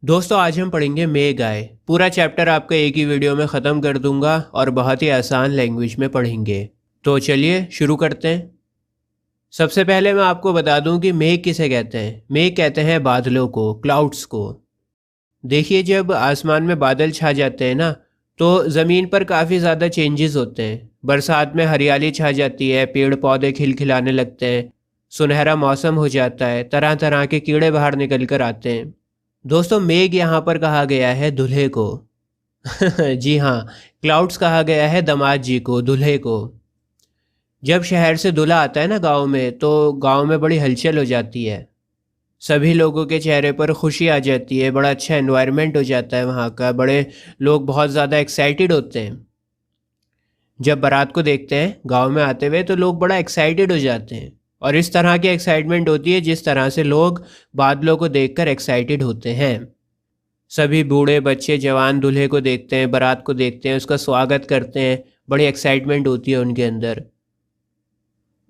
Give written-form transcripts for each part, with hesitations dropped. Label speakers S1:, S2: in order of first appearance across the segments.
S1: दोस्तों आज हम पढ़ेंगे मेघ आए। पूरा चैप्टर आपका एक ही वीडियो में ख़त्म कर दूंगा और बहुत ही आसान लैंग्वेज में पढ़ेंगे। तो चलिए शुरू करते हैं। सबसे पहले मैं आपको बता दूं कि मेघ किसे कहते हैं। मेघ कहते हैं बादलों को, क्लाउड्स को। देखिए जब आसमान में बादल छा जाते हैं ना, तो ज़मीन पर काफ़ी ज़्यादा चेंजेस होते हैं। बरसात में हरियाली छा जाती है, पेड़ पौधे खिलखिलाने लगते हैं, सुनहरा मौसम हो जाता है, तरह तरह के कीड़े बाहर निकल कर आते हैं। दोस्तों मेघ यहाँ पर कहा गया है दूल्हे को। जी हाँ, क्लाउड्स कहा गया है दामाद जी को, दूल्हे को। जब शहर से दूल्हा आता है ना गांव में, तो गांव में बड़ी हलचल हो जाती है। सभी लोगों के चेहरे पर खुशी आ जाती है, बड़ा अच्छा एनवायरनमेंट हो जाता है वहाँ का, बड़े लोग बहुत ज़्यादा एक्साइटेड होते हैं। जब बारात को देखते हैं गांव में आते हुए तो लोग बड़ा एक्साइटेड हो जाते हैं। और इस तरह की एक्साइटमेंट होती है जिस तरह से लोग बादलों को देखकर एक्साइटेड होते हैं। सभी बूढ़े बच्चे जवान दूल्हे को देखते हैं, बारात को देखते हैं, उसका स्वागत करते हैं, बड़ी एक्साइटमेंट होती है उनके अंदर।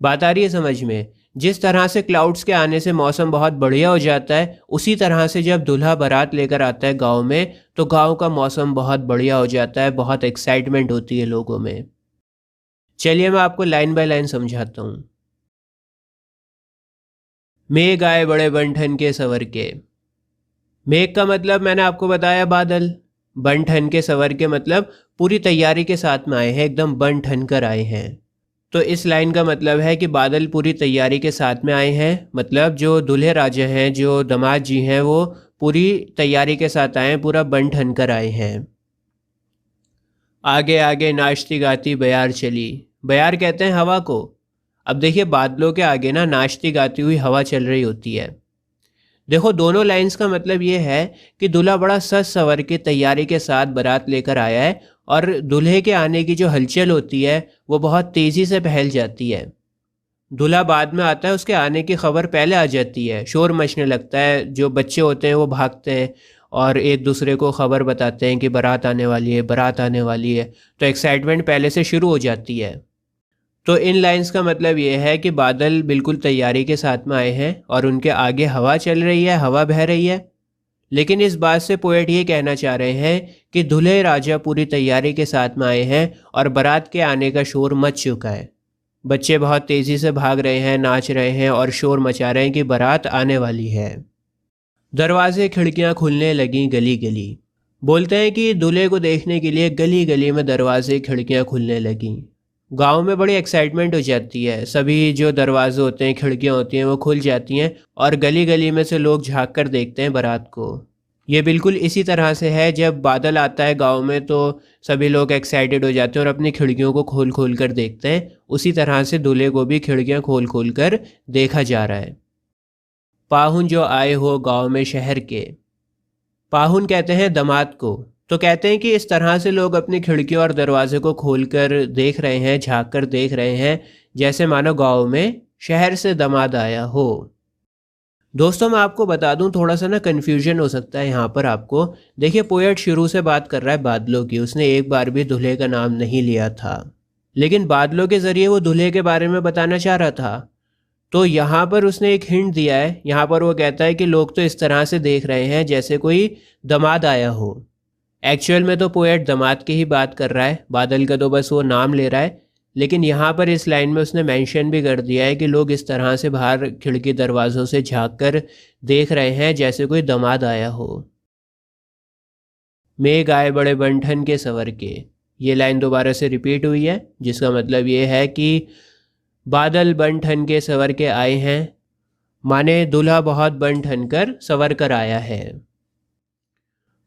S1: बात आ रही है समझ में? जिस तरह से क्लाउड्स के आने से मौसम बहुत बढ़िया हो जाता है, उसी तरह से जब दूल्हा बारात लेकर आता है गांव में, तो गांव का मौसम बहुत बढ़िया हो जाता है, बहुत एक्साइटमेंट होती है लोगों में। चलिए मैं आपको लाइन बाय लाइन समझाता हूँ। मेघ आए बड़े बन ठन के सवर के। मेघ का मतलब मैंने आपको बताया बादल। बन ठन के सवर के मतलब पूरी तैयारी के साथ में आए हैं, एकदम बन ठन कर आए हैं। तो इस लाइन का मतलब है कि बादल पूरी तैयारी के साथ में आए हैं, मतलब जो दूल्हे राजा हैं, जो दामाद जी हैं, वो पूरी तैयारी के साथ आए हैं, पूरा बन ठन कर आए हैं। आगे आगे नाचती गाती बयार चली। बयार कहते हैं हवा को। अब देखिए बादलों के आगे ना नाचती गाती हुई हवा चल रही होती है। देखो दोनों लाइंस का मतलब ये है कि दूल्हा बड़ा सज सवर के तैयारी के साथ बारात लेकर आया है, और दूल्हे के आने की जो हलचल होती है वो बहुत तेज़ी से फैल जाती है। दूल्हा बाद में आता है, उसके आने की खबर पहले आ जाती है, शोर मचने लगता है, जो बच्चे होते हैं वो भागते हैं और एक दूसरे को खबर बताते हैं कि बारात आने वाली है, बारात आने वाली है। तो एक्साइटमेंट पहले से शुरू हो जाती है। तो इन लाइंस का मतलब ये है कि बादल बिल्कुल तैयारी के साथ में आए हैं और उनके आगे हवा चल रही है, हवा बह रही है। लेकिन इस बात से पोएट ये कहना चाह रहे हैं कि दूल्हे राजा पूरी तैयारी के साथ में आए हैं और बारात के आने का शोर मच चुका है। बच्चे बहुत तेज़ी से भाग रहे हैं, नाच रहे हैं और शोर मचा रहे हैं कि बारात आने वाली है। दरवाजे खिड़कियां खुलने लगीं गली गली। बोलते हैं कि दूल्हे को देखने के लिए गली गली में दरवाजे खिड़कियां खुलने लगीं। गांव में बड़ी एक्साइटमेंट हो जाती है, सभी जो दरवाजे होते हैं, खिड़कियां होती हैं, वो खुल जाती हैं और गली गली में से लोग झांक कर देखते हैं बारात को। ये बिल्कुल इसी तरह से है, जब बादल आता है गांव में तो सभी लोग एक्साइटेड हो जाते हैं और अपनी खिड़कियों को खोल खोल कर देखते हैं। उसी तरह से दूल्हे को भी खिड़कियां खोल खोल कर देखा जा रहा है। पाहुन जो आए हो गांव में शहर के। पाहुन कहते हैं दामाद को। तो कहते हैं कि इस तरह से लोग अपनी खिड़कियों और दरवाजे को खोलकर देख रहे हैं, झांक कर देख रहे हैं, जैसे मानो गांव में शहर से दामाद आया हो। दोस्तों मैं आपको बता दूं, थोड़ा सा ना कन्फ्यूजन हो सकता है यहाँ पर आपको। देखिए पोएट शुरू से बात कर रहा है बादलों की, उसने एक बार भी दूल्हे का नाम नहीं लिया था, लेकिन बादलों के ज़रिए वो दूल्हे के बारे में बताना चाह रहा था। तो यहाँ पर उसने एक हिंट दिया है। यहाँ पर वो कहता है कि लोग तो इस तरह से देख रहे हैं जैसे कोई दामाद आया हो। एक्चुअल में तो पोएट दामाद की ही बात कर रहा है, बादल का तो बस वो नाम ले रहा है। लेकिन यहाँ पर इस लाइन में उसने मेंशन भी कर दिया है कि लोग इस तरह से बाहर खिड़की दरवाज़ों से झांक कर देख रहे हैं जैसे कोई दामाद आया हो। मेघ आए बड़े बंठन के सवर के, ये लाइन दोबारा से रिपीट हुई है, जिसका मतलब ये है कि बादल बन ठन के सवर के आए हैं, माने दूल्हा बहुत बन ठन कर सवर कर आया है।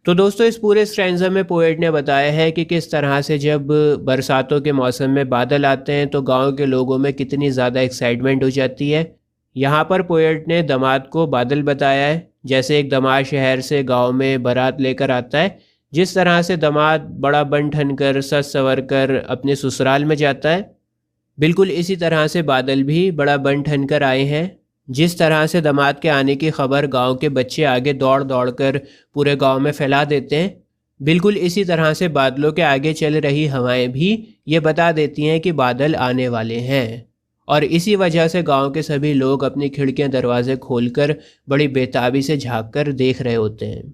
S1: तो दोस्तों इस पूरे स्ट्रैंजा में पोएट ने बताया है कि किस तरह से जब बरसातों के मौसम में बादल आते हैं तो गांव के लोगों में कितनी ज़्यादा एक्साइटमेंट हो जाती है। यहाँ पर पोएट ने दामाद को बादल बताया है, जैसे एक दामाद शहर से गांव में बारात लेकर आता है, जिस तरह से दामाद बड़ा बन ठन कर सज संवर कर अपने ससुराल में जाता है, बिल्कुल इसी तरह से बादल भी बड़ा बन ठन कर आए हैं। जिस तरह से दामाद के आने की खबर गांव के बच्चे आगे दौड़ दौड़ कर पूरे गांव में फैला देते हैं, बिल्कुल इसी तरह से बादलों के आगे चल रही हवाएं भी ये बता देती हैं कि बादल आने वाले हैं। और इसी वजह से गांव के सभी लोग अपनी खिड़कियां दरवाजे खोलकर बड़ी बेताबी से झांक कर देख रहे होते हैं।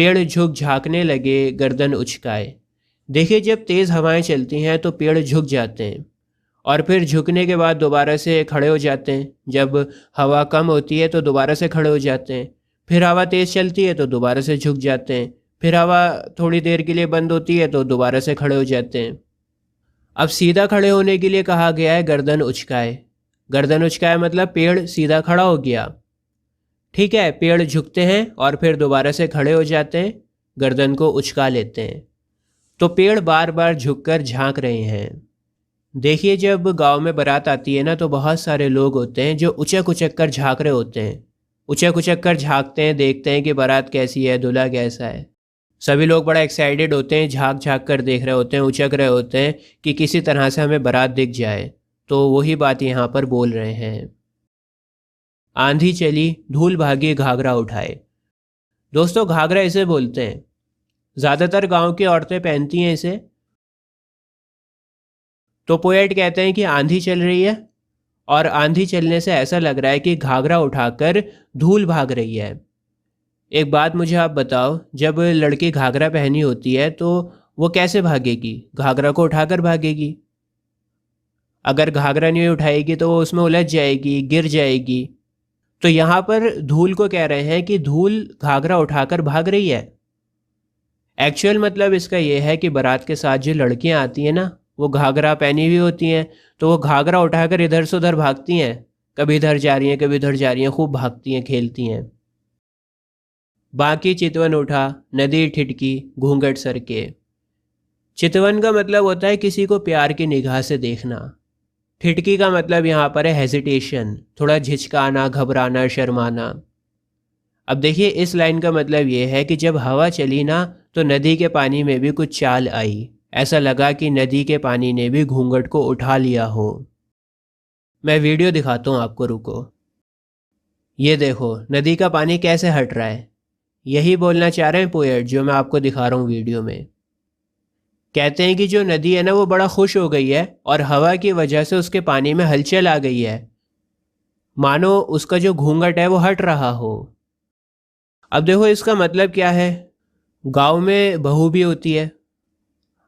S1: पेड़ झुक झांकने लगे, गर्दन उचकाए। देखिए, जब तेज़ हवाएं चलती हैं तो पेड़ झुक जाते हैं और फिर झुकने के बाद दोबारा से खड़े हो जाते हैं। जब हवा कम होती है तो दोबारा से खड़े हो जाते हैं। फिर हवा तेज़ चलती है तो दोबारा से झुक जाते हैं। फिर हवा थोड़ी देर के लिए बंद होती है तो दोबारा से खड़े हो जाते हैं। अब सीधा खड़े होने के लिए कहा गया है गर्दन उचकाए। गर्दन उचकाए मतलब पेड़ सीधा खड़ा हो गया। ठीक है, पेड़ झुकते हैं और फिर दोबारा से खड़े हो जाते हैं, गर्दन को उचका लेते हैं। तो पेड़ बार बार झुककर झांक रहे हैं। देखिए, जब गांव में बारात आती है ना तो बहुत सारे लोग होते हैं जो उचक उचक कर झांक रहे होते हैं। उचक उचक कर झांकते हैं, देखते हैं कि बारात कैसी है, दूल्हा कैसा है। सभी लोग बड़ा एक्साइटेड होते हैं, झांक झांक कर देख रहे होते हैं, उचक रहे होते हैं कि किसी तरह से हमें बारात दिख जाए। तो वही बात यहाँ पर बोल रहे हैं। आंधी चली, धूल भागी, घाघरा उठाए। दोस्तों, घाघरा इसे बोलते हैं। ज़्यादातर गांव की औरतें पहनती हैं इसे। तो पोएट कहते हैं कि आंधी चल रही है और आंधी चलने से ऐसा लग रहा है कि घाघरा उठाकर धूल भाग रही है। एक बात मुझे आप बताओ, जब लड़की घाघरा पहनी होती है तो वो कैसे भागेगी? घाघरा को उठाकर भागेगी। अगर घाघरा नहीं उठाएगी तो वो उसमें उलझ जाएगी, गिर जाएगी। तो यहाँ पर धूल को कह रहे हैं कि धूल घाघरा उठाकर भाग रही है। एक्चुअल मतलब इसका ये है कि बारात के साथ जो लड़कियाँ आती हैं ना, वो घाघरा पहनी हुई होती हैं, तो वो घाघरा उठाकर इधर से उधर भागती हैं। कभी इधर जा रही हैं, कभी इधर जा रही हैं, खूब भागती हैं, खेलती हैं। बाकी चितवन उठा, नदी ठिठकी, घूंघट सरके। चितवन का मतलब होता है किसी को प्यार की निगाह से देखना। ठिठकी का मतलब यहाँ पर है हेजिटेशन, थोड़ा झिझकाना, घबराना, शर्माना। अब देखिए, इस लाइन का मतलब ये है कि जब हवा चली ना तो नदी के पानी में भी कुछ चाल आई। ऐसा लगा कि नदी के पानी ने भी घूंघट को उठा लिया हो। मैं वीडियो दिखाता हूँ आपको, रुको। ये देखो नदी का पानी कैसे हट रहा है। यही बोलना चाह रहे हैं पोएट, जो मैं आपको दिखा रहा हूँ वीडियो में। कहते हैं कि जो नदी है ना वो बड़ा खुश हो गई है और हवा की वजह से उसके पानी में हलचल आ गई है, मानो उसका जो घूंघट है वो हट रहा हो। अब देखो, इसका मतलब क्या है। गांव में बहू भी होती है।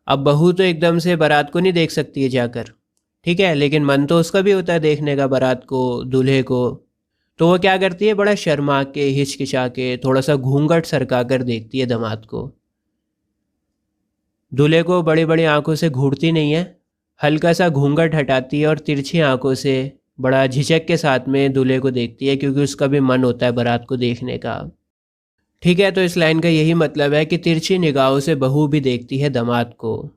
S1: अब बहू तो एकदम से बारात को नहीं देख सकती है जाकर, ठीक है, लेकिन मन तो उसका भी होता है देखने का बारात को, दूल्हे को। तो वो क्या करती है, बड़ा शर्मा के, हिचकिचा के, थोड़ा सा घूंघट सरका कर देखती है दामाद को। दूल्हे को बड़ी बड़ी आंखों से घूरती नहीं है, हल्का सा घूंघट हटाती है और तिरछी आंखों से बड़ा झिझक के साथ में दूल्हे को देखती है, क्योंकि उसका भी मन होता है बारात को देखने का। ठीक है, तो इस लाइन का यही मतलब है कि तिरछी निगाहों से बहू भी देखती है दामाद को।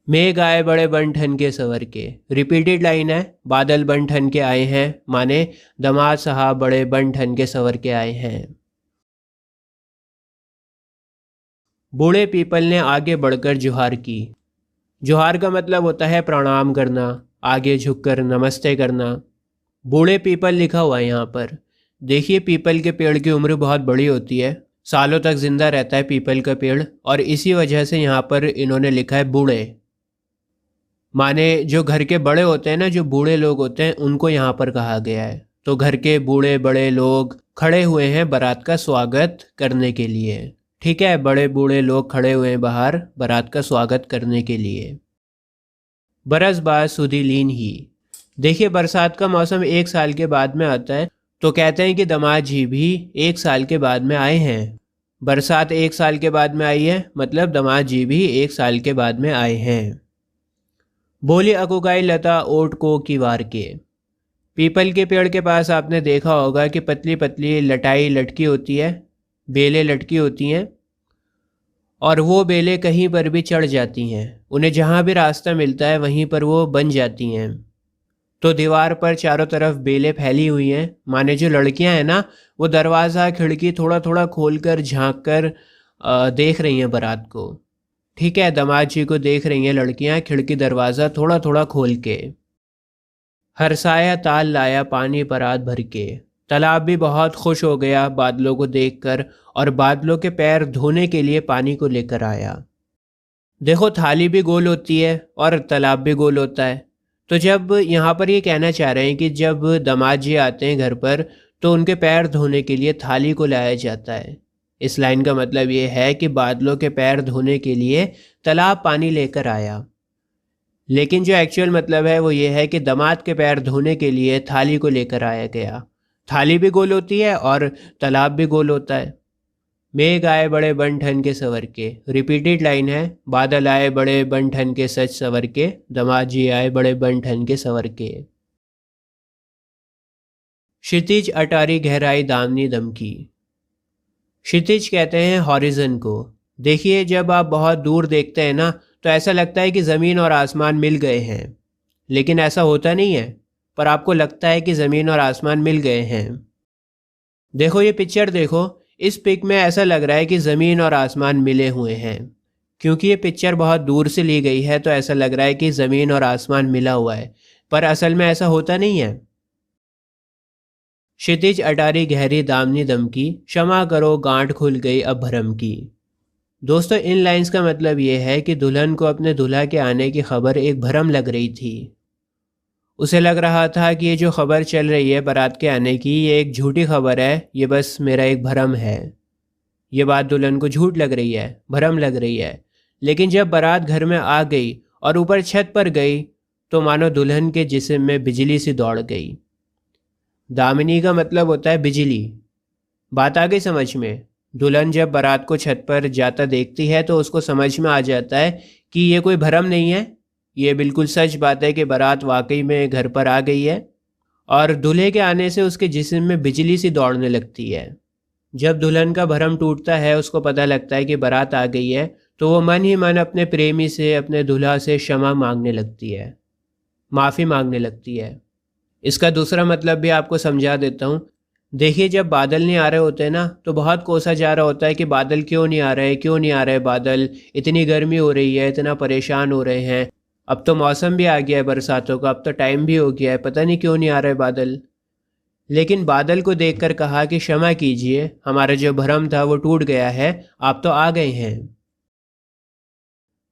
S1: मेघ आए बड़े बन ठन के सवर के, रिपीटेड लाइन है। बादल बन ठन के आए हैं, माने दामाद साहब बड़े बन ठन के सवर के आए हैं। बूढ़े पीपल ने आगे बढ़कर जुहार की। जुहार का मतलब होता है प्रणाम करना, आगे झुककर नमस्ते करना। बूढ़े पीपल लिखा हुआ है यहाँ पर। देखिए, पीपल के पेड़ की उम्र बहुत बड़ी होती है, सालों तक जिंदा रहता है पीपल का पेड़, और इसी वजह से यहाँ पर इन्होंने लिखा है बूढ़े। माने जो घर के बड़े होते हैं ना, जो बूढ़े लोग होते हैं, उनको यहाँ पर कहा गया है। तो घर के बूढ़े बड़े लोग खड़े हुए हैं बारात का स्वागत करने के लिए। ठीक है, बड़े बूढ़े लोग खड़े हुए हैं बाहर बारात का स्वागत करने के लिए। बरस बाद सुधी लीन ही। देखिए, बरसात का मौसम 1 साल के बाद में आता है, तो कहते हैं कि दामाद जी भी 1 साल के बाद में आए हैं। बरसात 1 साल के बाद में आई है, मतलब दामाद जी भी 1 साल के बाद में आए हैं। बोली अकुकाई लता ओट को की वार के। पीपल के पेड़ के पास आपने देखा होगा कि पतली पतली लटाई लटकी होती है, बेलें लटकी होती हैं, और वो बेलें कहीं पर भी चढ़ जाती हैं। उन्हें जहाँ भी रास्ता मिलता है वहीं पर वो बन जाती हैं। तो दीवार पर चारों तरफ बेलें फैली हुई हैं, माने जो लड़कियां हैं ना, वो दरवाज़ा खिड़की थोड़ा थोड़ा खोलकर झांक कर देख रही हैं बारात को। ठीक है, दामाद जी को देख रही हैं लड़कियां, खिड़की दरवाज़ा थोड़ा थोड़ा खोल के। हरसाया ताल लाया पानी परात भर के। तालाब भी बहुत खुश हो गया बादलों को देखकर, और बादलों के पैर धोने के लिए पानी को लेकर आया। देखो, थाली भी गोल होती है और तालाब भी गोल होता है। तो जब यहाँ पर ये कहना चाह रहे हैं कि जब दामाद जी आते हैं घर पर, तो उनके पैर धोने के लिए थाली को लाया जाता है। इस लाइन का मतलब ये है कि बादलों के पैर धोने के लिए तालाब पानी लेकर आया। लेकिन जो एक्चुअल मतलब है वो ये है कि दामाद के पैर धोने के लिए थाली को लेकर आया गया। थाली भी गोल होती है और तालाब भी गोल होता है। मेघ आए बड़े बन ठन के सवर के, रिपीटेड लाइन है। बादल आए बड़े बन ठन के सच सवर के, दामाद जी आए बड़े बन ठन के सवर के। क्षितिज अटारी गहराई दामनी दमकी। क्षितिज कहते हैं हॉरिजन को। देखिए जब आप बहुत दूर देखते हैं ना तो ऐसा लगता है कि ज़मीन और आसमान मिल गए हैं, लेकिन ऐसा होता नहीं है, पर आपको लगता है कि ज़मीन और आसमान मिल गए हैं। देखो ये पिक्चर देखो, इस पिक में ऐसा लग रहा है कि ज़मीन और आसमान मिले हुए हैं। क्योंकि ये पिक्चर बहुत दूर से ली गई है तो ऐसा लग रहा है कि ज़मीन और आसमान मिला हुआ है, पर असल में ऐसा होता नहीं है। क्षितिज अटारी गहरी दामनी दमकी, क्षमा करो गांठ खुल गई अब भरम की। दोस्तों इन लाइंस का मतलब ये है कि दुल्हन को अपने दूल्हा के आने की खबर एक भरम लग रही थी। उसे लग रहा था कि ये जो खबर चल रही है बारात के आने की, ये एक झूठी खबर है, ये बस मेरा एक भरम है। ये बात दुल्हन को झूठ लग रही है, भरम लग रही है। लेकिन जब बारात घर में आ गई और ऊपर छत पर गई तो मानो दुल्हन के जिस्म में बिजली सी दौड़ गई। दामिनी का मतलब होता है बिजली। बात आ गई समझ में। दुल्हन जब बारात को छत पर जाता देखती है तो उसको समझ में आ जाता है कि ये कोई भरम नहीं है, ये बिल्कुल सच बात है कि बारात वाकई में घर पर आ गई है। और दूल्हे के आने से उसके जिस्म में बिजली सी दौड़ने लगती है। जब दुल्हन का भरम टूटता है, उसको पता लगता है कि बारात आ गई है, तो वो मन ही मन अपने प्रेमी से, अपने दूल्हा से क्षमा मांगने लगती है, माफ़ी मांगने लगती है। इसका दूसरा मतलब भी आपको समझा देता हूँ। देखिए जब बादल नहीं आ रहे होते ना तो बहुत कोसा जा रहा होता है कि बादल क्यों नहीं आ रहे, क्यों नहीं आ रहे बादल, इतनी गर्मी हो रही है, इतना परेशान हो रहे हैं, अब तो मौसम भी आ गया है बरसातों का, अब तो टाइम भी हो गया है, पता नहीं क्यों नहीं आ रहे बादल। लेकिन बादल को देखकर कहा कि क्षमा कीजिए, हमारा जो भ्रम था वो टूट गया है, आप तो आ गए हैं।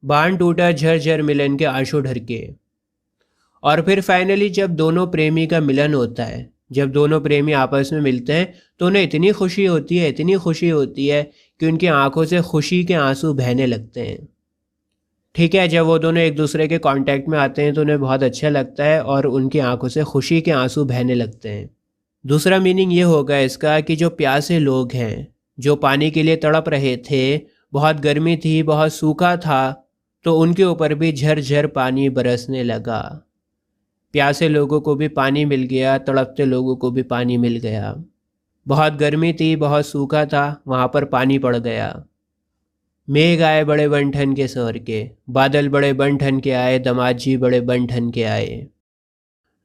S1: बाण टूटा झरझर मिलन के आंसू ढर के। और फिर फाइनली जब दोनों प्रेमी का मिलन होता है, जब दोनों प्रेमी आपस में मिलते हैं तो उन्हें इतनी खुशी होती है, इतनी खुशी होती है कि उनकी आंखों से खुशी के आंसू बहने लगते हैं। ठीक है, जब वो दोनों एक दूसरे के कांटेक्ट में आते हैं तो उन्हें बहुत अच्छा लगता है और उनकी आंखों से खुशी के आंसू बहने लगते हैं। दूसरा मीनिंग ये होगा इसका कि जो प्यासे लोग हैं, जो पानी के लिए तड़प रहे थे, बहुत गर्मी थी, बहुत सूखा था, तो उनके ऊपर भी झरझर पानी बरसने लगा। प्यासे लोगों को भी पानी मिल गया, तड़पते लोगों को भी पानी मिल गया। बहुत गर्मी थी, बहुत सूखा था, वहाँ पर पानी पड़ गया। मेघ आए बड़े बन ठन के सवर के, बादल बड़े बन ठन के आए, दामाद जी बड़े बन ठन के आए।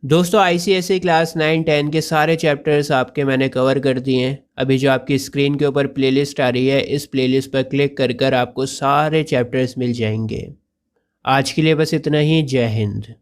S1: दोस्तों ICSE क्लास 9-10 के सारे चैप्टर्स आपके मैंने कवर कर दिए हैं। अभी जो आपकी स्क्रीन के ऊपर प्लेलिस्ट आ रही है, इस प्लेलिस्ट पर क्लिक कर आपको सारे चैप्टर्स मिल जाएंगे। आज के लिए बस इतना ही। जय हिंद।